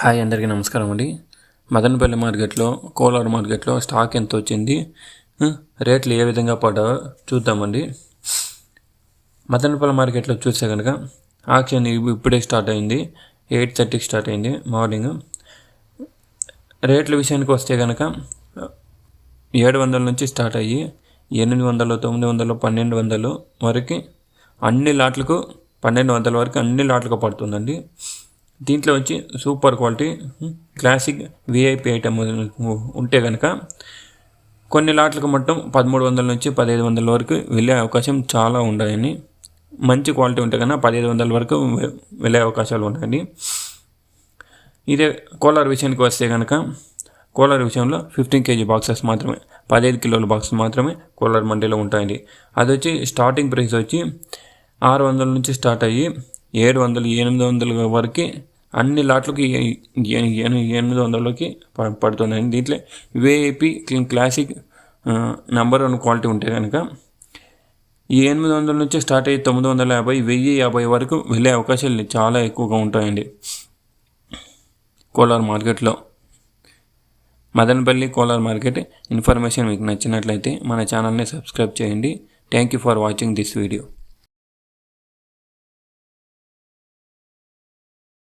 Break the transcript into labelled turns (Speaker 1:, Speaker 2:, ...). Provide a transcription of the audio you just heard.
Speaker 1: Hi అందరికీ నమస్కారం అండి. మదనపల్లి మార్కెట్లో, కోలార్ మార్కెట్లో స్టాక్ ఎంత వచ్చింది, రేట్లు ఏ విధంగా పడ్డావో చూద్దామండి. మదనపల్లి మార్కెట్లో చూస్తే కనుక ఆక్షన్ ఇప్పుడే స్టార్ట్ అయింది. 8:30కి స్టార్ట్ అయింది మార్నింగ్. రేట్ల విషయానికి వస్తే కనుక 700 నుంచి స్టార్ట్ అయ్యి 800, 900, 1200 వరకు అన్ని లాట్లకు 1200 వరకు అన్ని లాట్లకు పడుతుందండి. దీంట్లో వచ్చి super quality classic VIP item ఉంటే కనుక కొన్ని లాట్లకు మొత్తం 1300 నుంచి 1500 వరకు వెళ్ళే అవకాశం చాలా ఉన్నాయని. మంచి క్వాలిటీ ఉంటే కన్నా 1500 వరకు వెళ్ళే అవకాశాలు ఉన్నాయండి. ఇదే కోలార్ విషయానికి వస్తే కనుక కోలార్ విషయంలో 15 kg బాక్సెస్ మాత్రమే, 15 కిలోల బాక్స్ మాత్రమే కోలార్ మండీలో ఉంటాయండి. అది వచ్చి స్టార్టింగ్ ప్రైస్ వచ్చి 600 నుంచి స్టార్ట్ అయ్యి 700, 800 వరకు అన్ని లాట్లకి 800కి పడుతున్నాయి. దీంట్లో విఐపి క్లాసిక్ నెంబర్ 1 క్వాలిటీ ఉంటే కనుక ఈ 800 నుంచి స్టార్ట్ అయ్యి 950, 1050 వరకు వెళ్ళే అవకాశాలు చాలా ఎక్కువగా ఉంటాయండి కోలార్ మార్కెట్లో. మదనపల్లి కోలార్ మార్కెట్ ఇన్ఫర్మేషన్ మీకు నచ్చినట్లయితే మన ఛానల్ని సబ్స్క్రైబ్ చేయండి. Thank you for watching this video.